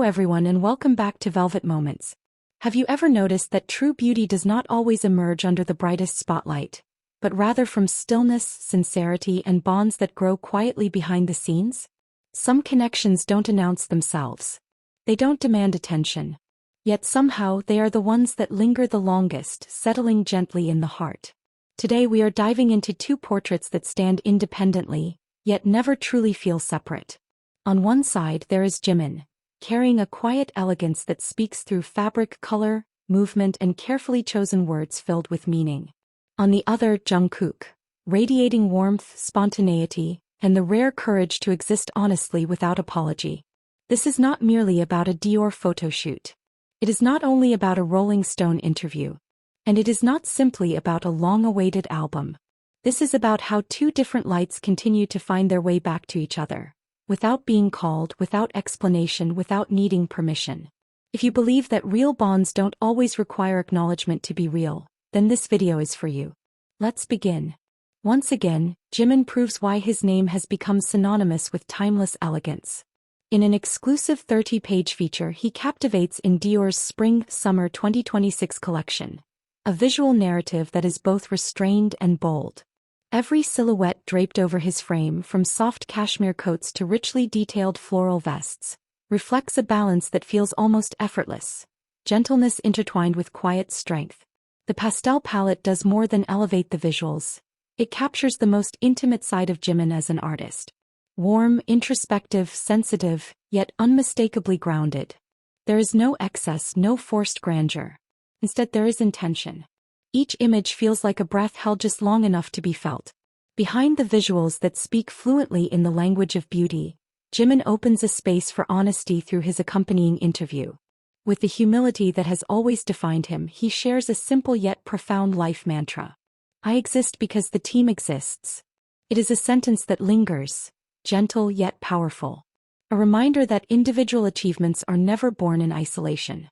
everyone and welcome back to Velvet Moments. Have you ever noticed that true beauty does not always emerge under the brightest spotlight, but rather from stillness, sincerity, and bonds that grow quietly behind the scenes? Some connections don't announce themselves. They don't demand attention. Yet somehow they are the ones that linger the longest, settling gently in the heart. Today we are diving into two portraits that stand independently, yet never truly feel separate. On one side there is Jimin, carrying a quiet elegance that speaks through fabric, color, movement, and carefully chosen words filled with meaning. On the other, Jungkook, radiating warmth, spontaneity, and the rare courage to exist honestly without apology. This is not merely about a Dior photoshoot. It is not only about a Rolling Stone interview. And it is not simply about a long-awaited album. This is about how two different lights continue to find their way back to each other, without being called, without explanation, without needing permission. If you believe that real bonds don't always require acknowledgement to be real, then this video is for you. Let's begin. Once again, Jimin proves why his name has become synonymous with timeless elegance. In an exclusive 30-page feature, he captivates in Dior's Spring-Summer 2026 collection, a visual narrative that is both restrained and bold. Every silhouette draped over his frame, from soft cashmere coats to richly detailed floral vests, reflects a balance that feels almost effortless, gentleness intertwined with quiet strength. The pastel palette does more than elevate the visuals. It captures the most intimate side of Jimin as an artist. Warm, introspective, sensitive, yet unmistakably grounded. There is no excess, no forced grandeur. Instead, there is intention. Each image feels like a breath held just long enough to be felt. Behind the visuals that speak fluently in the language of beauty, Jimin opens a space for honesty through his accompanying interview. With the humility that has always defined him, he shares a simple yet profound life mantra. I exist because the team exists. It is a sentence that lingers, gentle yet powerful. A reminder that individual achievements are never born in isolation.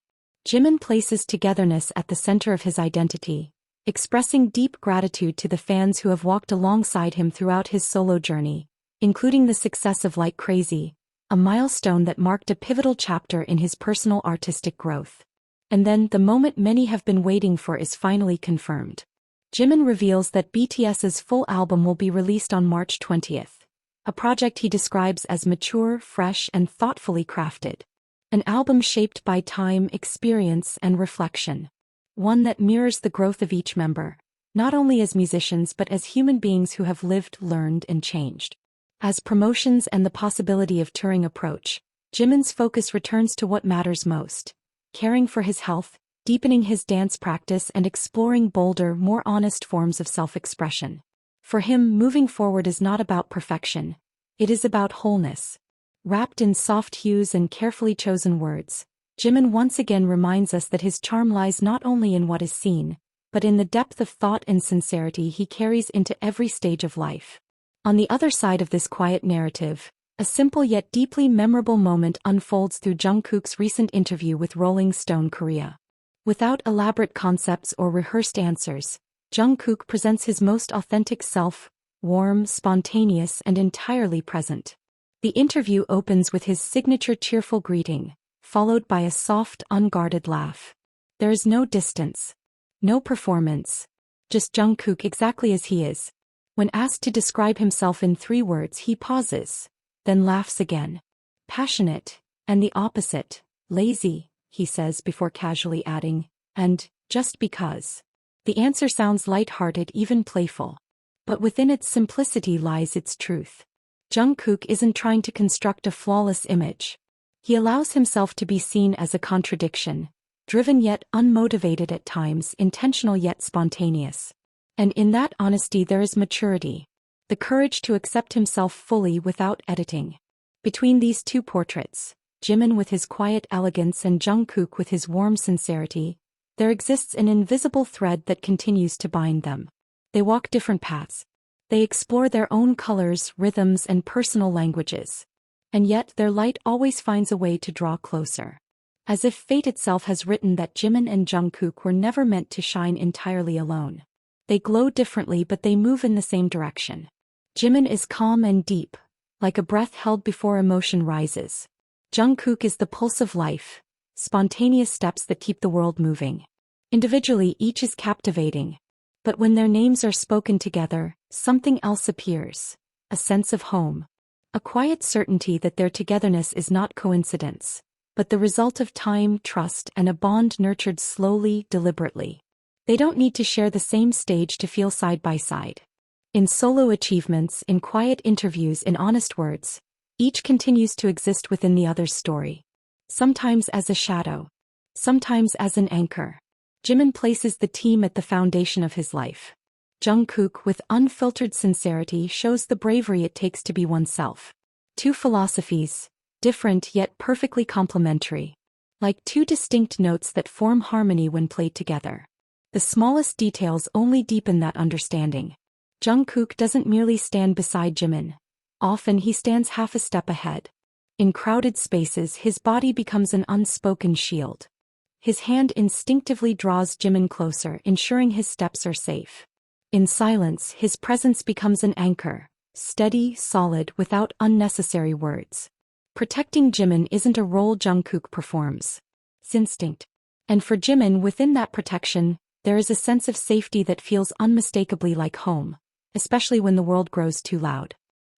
Jimin places togetherness at the center of his identity, expressing deep gratitude to the fans who have walked alongside him throughout his solo journey, including the success of Like Crazy, a milestone that marked a pivotal chapter in his personal artistic growth. And then, the moment many have been waiting for is finally confirmed. Jimin reveals that BTS's full album will be released on March 20th, a project he describes as mature, fresh, and thoughtfully crafted. An album shaped by time, experience, and reflection. One that mirrors the growth of each member, not only as musicians but as human beings who have lived, learned, and changed. As promotions and the possibility of touring approach, Jimin's focus returns to what matters most: caring for his health, deepening his dance practice, and exploring bolder, more honest forms of self-expression. For him, moving forward is not about perfection. It is about wholeness. Wrapped in soft hues and carefully chosen words, Jimin once again reminds us that his charm lies not only in what is seen, but in the depth of thought and sincerity he carries into every stage of life. On the other side of this quiet narrative, a simple yet deeply memorable moment unfolds through Jungkook's recent interview with Rolling Stone Korea. Without elaborate concepts or rehearsed answers, Jungkook presents his most authentic self, warm, spontaneous, and entirely present. The interview opens with his signature cheerful greeting, followed by a soft, unguarded laugh. There is no distance, no performance, just Jungkook exactly as he is. When asked to describe himself in 3 words, he pauses, then laughs again. Passionate, and the opposite, lazy, he says before casually adding, and just because. The answer sounds light-hearted, even playful. But within its simplicity lies its truth. Jungkook isn't trying to construct a flawless image. He allows himself to be seen as a contradiction, driven yet unmotivated at times, intentional yet spontaneous. And in that honesty there is maturity, the courage to accept himself fully without editing. Between these two portraits, Jimin with his quiet elegance and Jungkook with his warm sincerity, there exists an invisible thread that continues to bind them. They walk different paths. They explore their own colors, rhythms, and personal languages. And yet their light always finds a way to draw closer. As if fate itself has written that Jimin and Jungkook were never meant to shine entirely alone. They glow differently but they move in the same direction. Jimin is calm and deep, like a breath held before emotion rises. Jungkook is the pulse of life, spontaneous steps that keep the world moving. Individually, each is captivating. But when their names are spoken together, something else appears. A sense of home. A quiet certainty that their togetherness is not coincidence, but the result of time, trust, and a bond nurtured slowly, deliberately. They don't need to share the same stage to feel side by side. In solo achievements, in quiet interviews, in honest words, each continues to exist within the other's story. Sometimes as a shadow. Sometimes as an anchor. Jimin places the team at the foundation of his life. Jungkook, with unfiltered sincerity, shows the bravery it takes to be oneself. Two philosophies, different yet perfectly complementary. Like two distinct notes that form harmony when played together. The smallest details only deepen that understanding. Jungkook doesn't merely stand beside Jimin. Often he stands half a step ahead. In crowded spaces, his body becomes an unspoken shield. His hand instinctively draws Jimin closer, ensuring his steps are safe. In silence, his presence becomes an anchor, steady, solid, without unnecessary words. Protecting Jimin isn't a role Jungkook performs. It's instinct. And for Jimin, within that protection, there is a sense of safety that feels unmistakably like home, especially when the world grows too loud.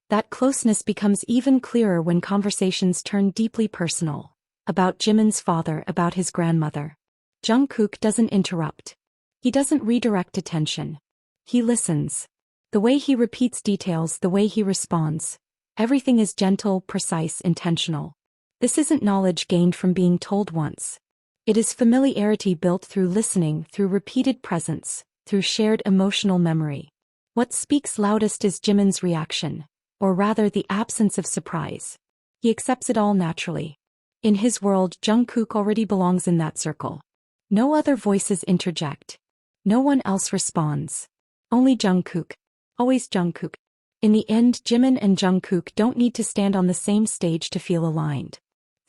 That closeness becomes even clearer when conversations turn deeply personal. About Jimin's father, about his grandmother. Jungkook doesn't interrupt. He doesn't redirect attention. He listens. The way he repeats details, the way he responds. Everything is gentle, precise, intentional. This isn't knowledge gained from being told once. It is familiarity built through listening, through repeated presence, through shared emotional memory. What speaks loudest is Jimin's reaction, or rather the absence of surprise. He accepts it all naturally. In his world, Jungkook already belongs in that circle. No other voices interject. No one else responds. Only Jungkook. Always Jungkook. In the end, Jimin and Jungkook don't need to stand on the same stage to feel aligned.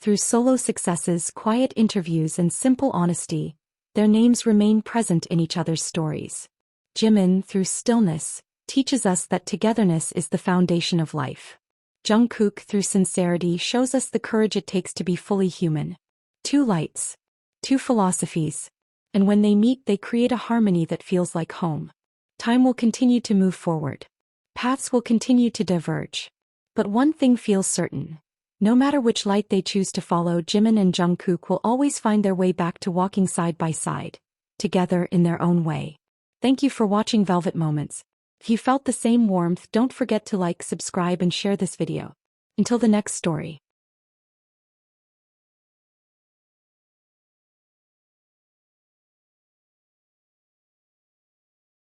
Through solo successes, quiet interviews, and simple honesty, their names remain present in each other's stories. Jimin, through stillness, teaches us that togetherness is the foundation of life. Jungkook, through sincerity, shows us the courage it takes to be fully human. Two lights. Two philosophies. And when they meet, they create a harmony that feels like home. Time will continue to move forward. Paths will continue to diverge. But one thing feels certain. No matter which light they choose to follow, Jimin and Jungkook will always find their way back to walking side by side, together in their own way. Thank you for watching Velvet Moments. If you felt the same warmth, don't forget to like, subscribe, and share this video. Until the next story.